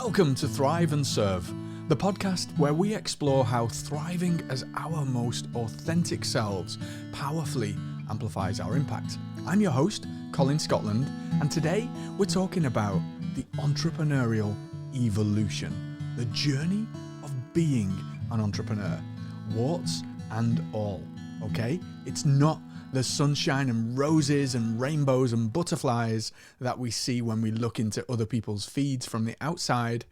Welcome to Thrive and Serve, the podcast where we explore how thriving as our most authentic selves powerfully amplifies our impact. I'm your host, Colin Scotland, and today we're talking about the entrepreneurial evolution, the journey of being an entrepreneur, warts and all, okay? It's not the sunshine and roses and rainbows and butterflies that we see when we look into other people's feeds from the outside.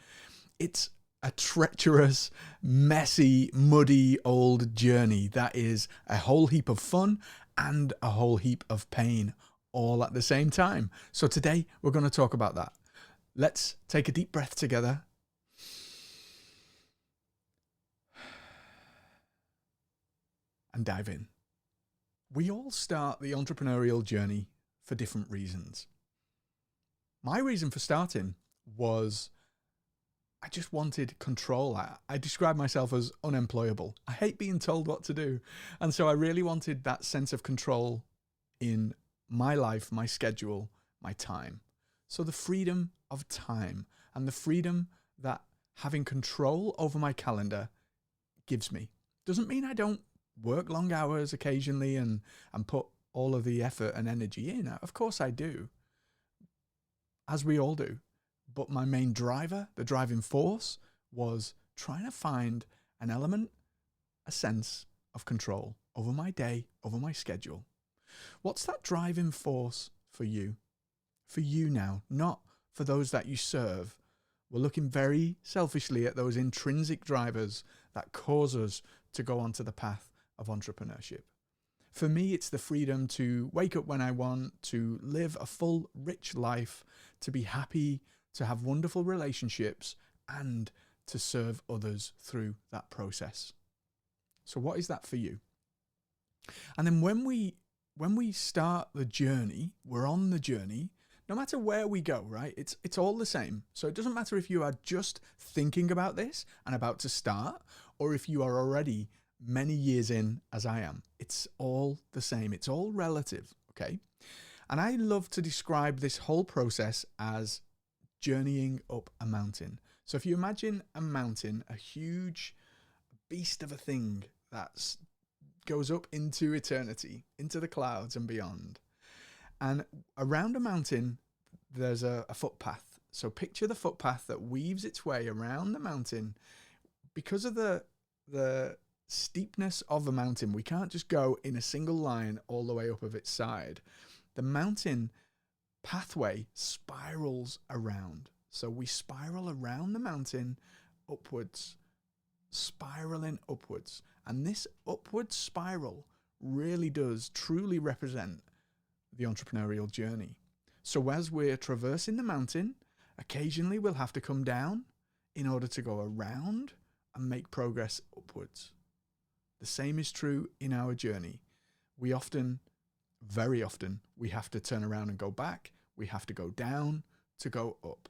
It's a treacherous, messy, muddy old journey that is a whole heap of fun and a whole heap of pain all at the same time. So today we're going to talk about that. Let's take a deep breath together. And dive in. We all start the entrepreneurial journey for different reasons. My reason for starting was I just wanted control. I describe myself as unemployable. I hate being told what to do. And so I really wanted that sense of control in my life, my schedule, my time. So the freedom of time and the freedom that having control over my calendar gives me. Doesn't mean I don't work long hours occasionally and put all of the effort and energy in. Of course I do, as we all do. But my main driver, the driving force, was trying to find an element, a sense of control over my day, over my schedule. What's that driving force for you? For you now, not for those that you serve. We're looking very selfishly at those intrinsic drivers that cause us to go onto the path of entrepreneurship. For me, it's the freedom to wake up when I want, to live a full, rich life, to be happy, to have wonderful relationships, and to serve others through that process. So what is that for you? And then when we start the journey, we're on the journey, no matter where we go, right? It's all the same. So it doesn't matter if you are just thinking about this and about to start, or if you are already many years in as I am. It's all the same. It's all relative, okay? And I love to describe this whole process as journeying up a mountain. So if you imagine a mountain, a huge beast of a thing that goes up into eternity, into the clouds and beyond. And around a mountain, there's a footpath. So picture the footpath that weaves its way around the mountain. Because of the steepness of a mountain, we can't just go in a single line all the way up of its side. The mountain pathway spirals around. So we spiral around the mountain upwards, spiraling upwards. And this upward spiral really does truly represent the entrepreneurial journey. So as we're traversing the mountain, occasionally we'll have to come down in order to go around and make progress upwards. The same is true in our journey. Very often, we have to turn around and go back. We have to go down to go up.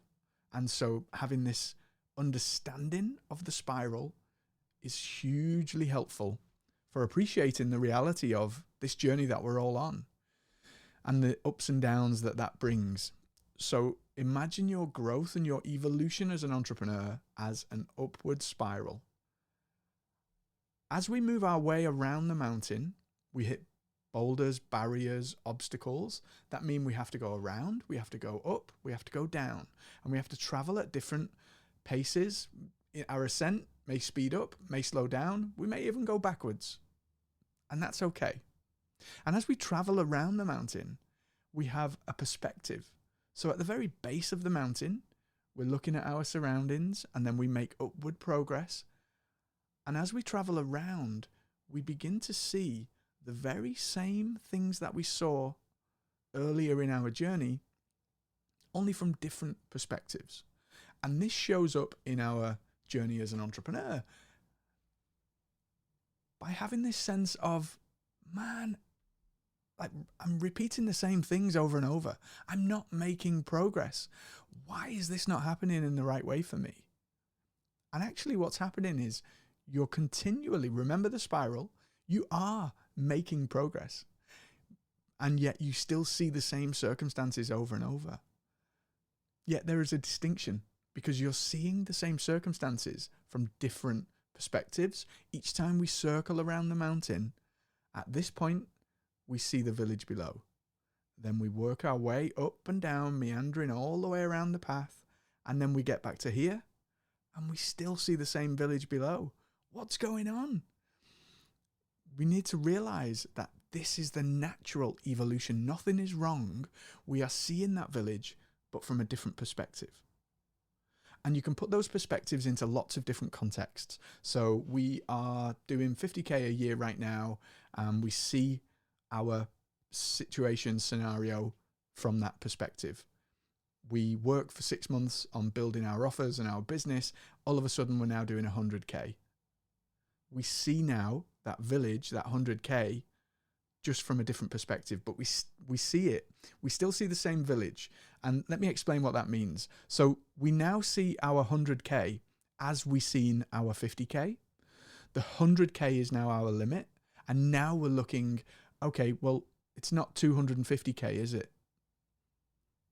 And so having this understanding of the spiral is hugely helpful for appreciating the reality of this journey that we're all on and the ups and downs that brings. So imagine your growth and your evolution as an entrepreneur as an upward spiral. As we move our way around the mountain, we hit boulders, barriers, obstacles. That mean we have to go around, we have to go up, we have to go down, and we have to travel at different paces. Our ascent may speed up, may slow down, we may even go backwards. And that's okay. And as we travel around the mountain, we have a perspective. So at the very base of the mountain, we're looking at our surroundings, and then we make upward progress. And as we travel around, we begin to see the very same things that we saw earlier in our journey, only from different perspectives. And this shows up in our journey as an entrepreneur by having this sense of, man, like I'm repeating the same things over and over. I'm not making progress. Why is this not happening in the right way for me? And actually what's happening is you're continually, remember the spiral, you are making progress. And yet you still see the same circumstances over and over. Yet there is a distinction. because you're seeing the same circumstances from different perspectives. Each time we circle around the mountain, at this point, we see the village below. Then we work our way up and down, meandering all the way around the path, and then we get back to here, and we still see the same village below. What's going on? We need to realize that this is the natural evolution. Nothing is wrong. We are seeing that village, but from a different perspective. And you can put those perspectives into lots of different contexts. So we are doing 50K a year right now, and we see our situation scenario from that perspective. We work for 6 months on building our offers and our business. All of a sudden, we're now doing 100K. We see now that village, that 100K, just from a different perspective, but we see it. We still see the same village. And let me explain what that means. So we now see our 100K as we seen our 50K. The 100K is now our limit. And now we're looking, okay, well, it's not 250K, is it?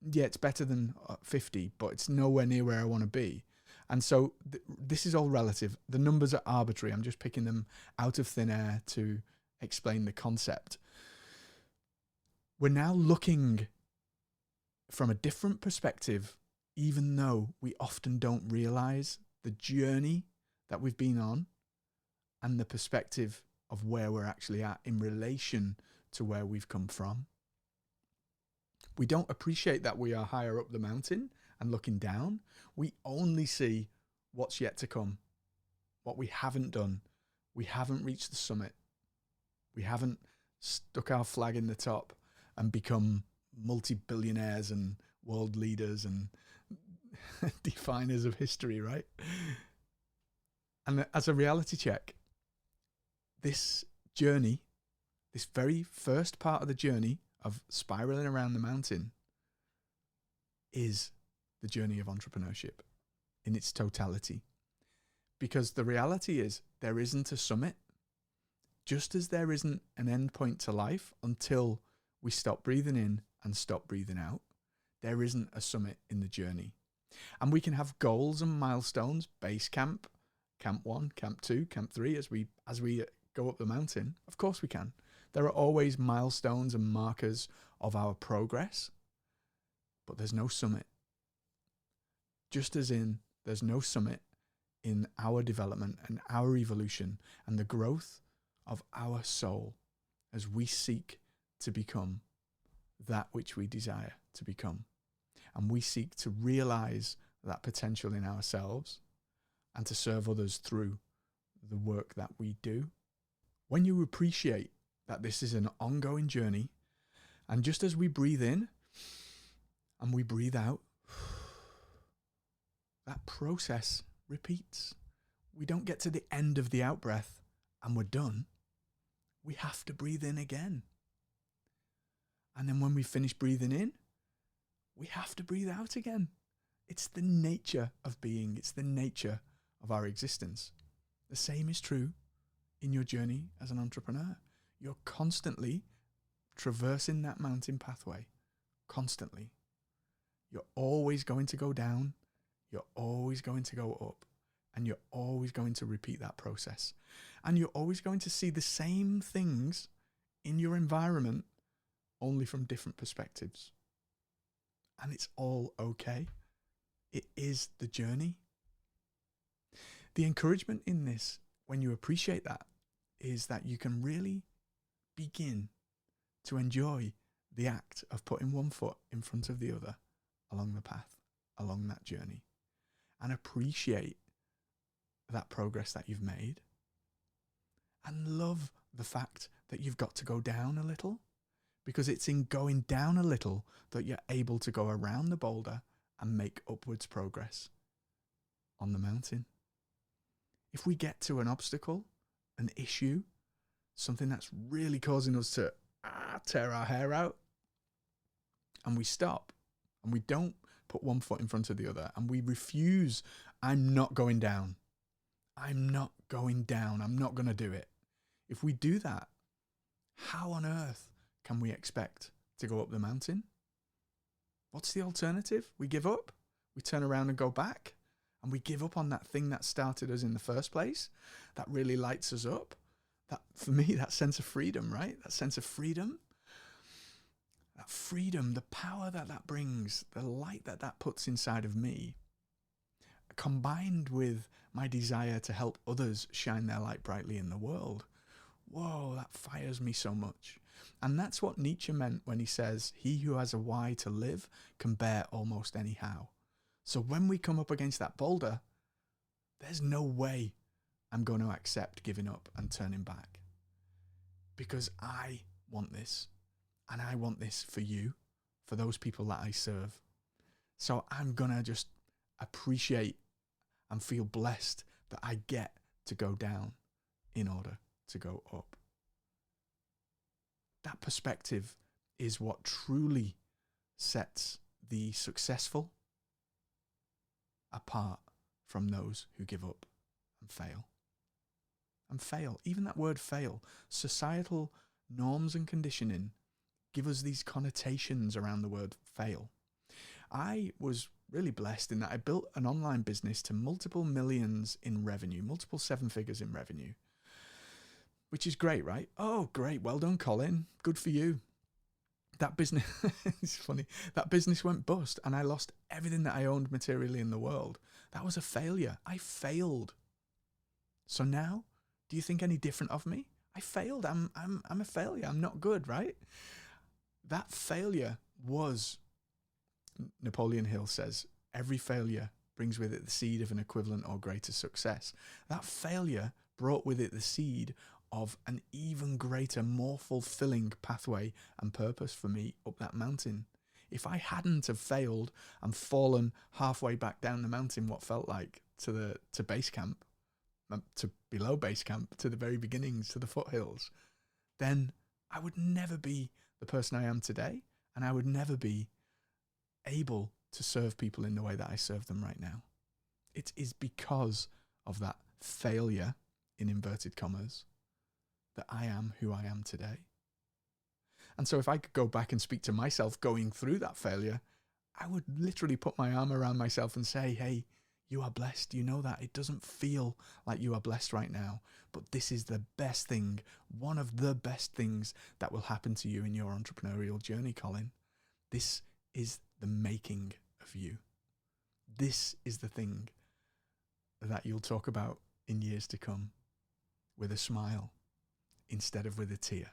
Yeah, it's better than 50, but it's nowhere near where I want to be. And so this is all relative. The numbers are arbitrary. I'm just picking them out of thin air to explain the concept. We're now looking from a different perspective, even though we often don't realize the journey that we've been on and the perspective of where we're actually at in relation to where we've come from. We don't appreciate that we are higher up the mountain and looking down. We only see what's yet to come, what we haven't done. We haven't reached the summit. We haven't stuck our flag in the top and become multi-billionaires and world leaders and definers of history, right? And as a reality check, this journey, this very first part of the journey of spiraling around the mountain, is the journey of entrepreneurship in its totality. Because the reality is there isn't a summit, just as there isn't an end point to life until we stop breathing in and stop breathing out. There isn't a summit in the journey. And we can have goals and milestones, base camp, camp 1, camp 2, camp 3, as we go up the mountain. Of course we can. There are always milestones and markers of our progress, but there's no summit. Just as in there's no summit in our development and our evolution and the growth of our soul as we seek to become that which we desire to become. And we seek to realize that potential in ourselves and to serve others through the work that we do. When you appreciate that this is an ongoing journey, and just as we breathe in and we breathe out, that process repeats. We don't get to the end of the out breath and we're done. We have to breathe in again. And then when we finish breathing in, we have to breathe out again. It's the nature of being. It's the nature of our existence. The same is true in your journey as an entrepreneur. You're constantly traversing that mountain pathway. Constantly. You're always going to go down. You're always going to go up. And you're always going to repeat that process. And you're always going to see the same things in your environment, only from different perspectives. And it's all okay. It is the journey. The encouragement in this, when you appreciate that, is that you can really begin to enjoy the act of putting one foot in front of the other along the path, along that journey, and appreciate that progress that you've made, and love the fact that you've got to go down a little, because it's in going down a little that you're able to go around the boulder and make upwards progress on the mountain. If we get to an obstacle, an issue, something that's really causing us to tear our hair out, and we stop and we don't put one foot in front of the other and we refuse, I'm not going down. I'm not going down. I'm not going to do it. If we do that, how on earth can we expect to go up the mountain? What's the alternative? We give up. We We turn around and go back, and we give up on that thing that started us in the first place, that really lights us up. That, for me, that sense of freedom, right? That sense of freedom. That freedom, the power that that brings, the light that that puts inside of me, combined with my desire to help others shine their light brightly in the world. Whoa, that fires me so much. And that's what Nietzsche meant when he says, he who has a why to live can bear almost any how. So when we come up against that boulder, there's no way I'm going to accept giving up and turning back. Because I want this. And I want this for you, for those people that I serve. So I'm going to just appreciate and feel blessed that I get to go down in order to go up. That perspective is what truly sets the successful apart from those who give up and fail. And fail, even that word fail, societal norms and conditioning give us these connotations around the word fail. I was really blessed in that I built an online business to multiple millions in revenue, multiple 7 figures in revenue, which is great, right? Oh, great. Well done, Colin. Good for you. That business, it's funny, that business went bust and I lost everything that I owned materially in the world. That was a failure. I failed. So now, do you think any different of me? I failed. I'm a failure. I'm not good, right? That failure was, Napoleon Hill says, every failure brings with it the seed of an equivalent or greater success. That failure brought with it the seed of an even greater, more fulfilling pathway and purpose for me up that mountain. If I hadn't have failed and fallen halfway back down the mountain, what felt like to base camp, to below base camp, to the very beginnings, to the foothills, then I would never be the person I am today, and I would never be able to serve people in the way that I serve them right now. It is because of that failure, in inverted commas, that I am who I am today. And so if I could go back and speak to myself going through that failure, I would literally put my arm around myself and say, hey, you are blessed. You know that. It doesn't feel like you are blessed right now, but this is the best thing, one of the best things that will happen to you in your entrepreneurial journey, Colin. This is the making of you. This is the thing that you'll talk about in years to come with a smile instead of with a tear,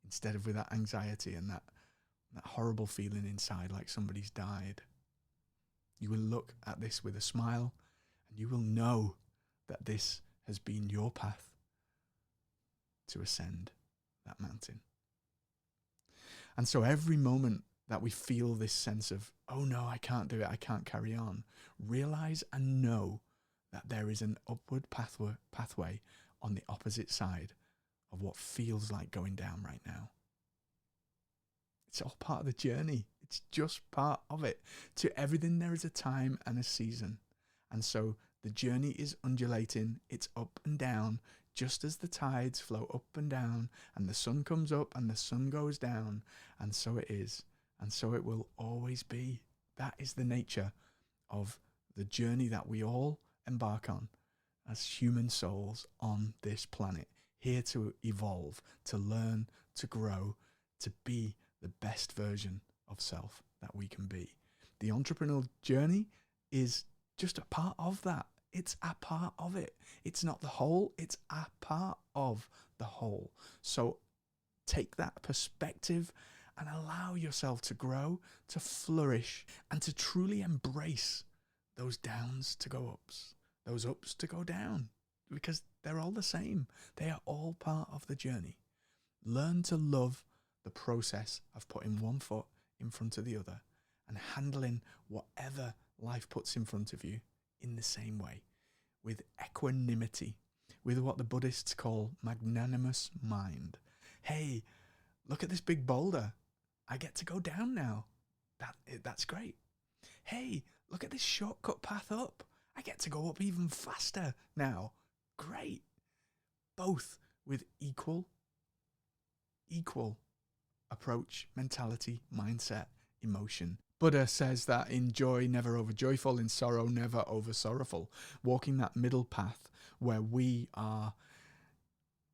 instead of with that anxiety and that horrible feeling inside like somebody's died. You will look at this with a smile and you will know that this has been your path to ascend that mountain. And so every moment that we feel this sense of, oh no, I can't do it, I can't carry on, realize and know that there is an upward pathway on the opposite side of what feels like going down right now. It's all part of the journey. It's just part of it. To everything there is a time and a season. And so the journey is undulating. It's up and down, just as the tides flow up and down, and the sun comes up and the sun goes down. And so it is. And so it will always be. That is the nature of the journey that we all embark on as human souls on this planet. Here to evolve, to learn, to grow, to be the best version of self that we can be. The entrepreneurial journey is just a part of that. It's a part of it. It's not the whole, it's a part of the whole. So take that perspective and allow yourself to grow, to flourish, and to truly embrace those downs to go ups, those ups to go down, because they're all the same. They are all part of the journey. Learn to love the process of putting one foot in front of the other and handling whatever life puts in front of you in the same way, with equanimity, with what the Buddhists call magnanimous mind. Hey, look at this big boulder. I get to go down now. That's great. Hey, look at this shortcut path up. I get to go up even faster now. Great. Both with equal approach, mentality, mindset, emotion. Buddha says that in joy, never over joyful, in sorrow, never over sorrowful. Walking that middle path where we are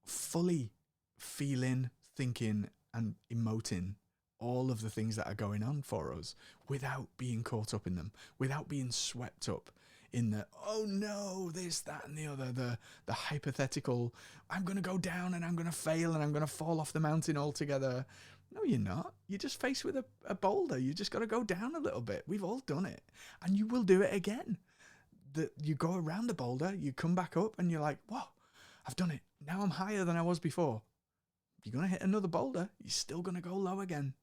fully feeling, thinking, and emoting all of the things that are going on for us without being caught up in them, without being swept up in the, oh no, this, that, and the other, the hypothetical, I'm going to go down and I'm going to fail and I'm going to fall off the mountain altogether. No, you're not. You're just faced with a boulder. You just got to go down a little bit. We've all done it. And you will do it again. You go around the boulder, you come back up and you're like, whoa, I've done it. Now I'm higher than I was before. You're going to hit another boulder. You're still going to go low again.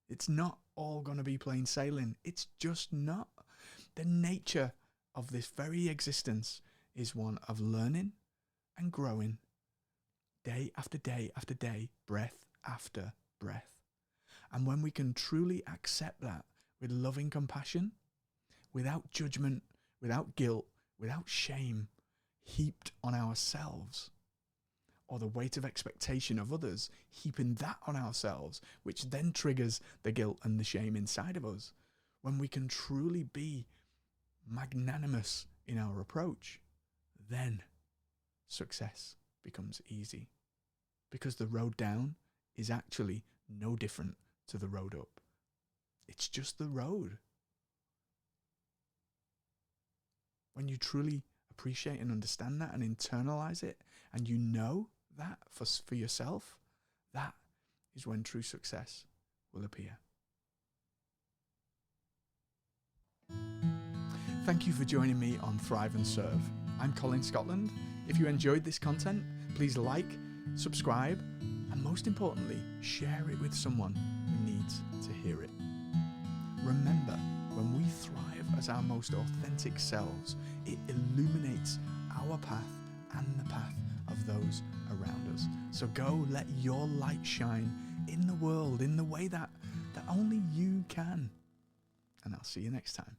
It's not all going to be plain sailing. It's just not. The nature of this very existence is one of learning and growing day after day after day, breath after breath. And when we can truly accept that with loving compassion, without judgment, without guilt, without shame heaped on ourselves, or the weight of expectation of others, heaping that on ourselves, which then triggers the guilt and the shame inside of us. When we can truly be magnanimous in our approach, then success becomes easy. Because the road down is actually no different to the road up. It's just the road. When you truly appreciate and understand that and internalize it, and you know that for yourself, that is when true success will appear. Thank you for joining me on Thrive and Serve. I'm Colin Scotland. If you enjoyed this content, please like, subscribe, and most importantly, share it with someone who needs to hear it. Remember, when we thrive as our most authentic selves, it illuminates our path and the path of those around us. So go let your light shine in the world in the way that only you can. And I'll see you next time.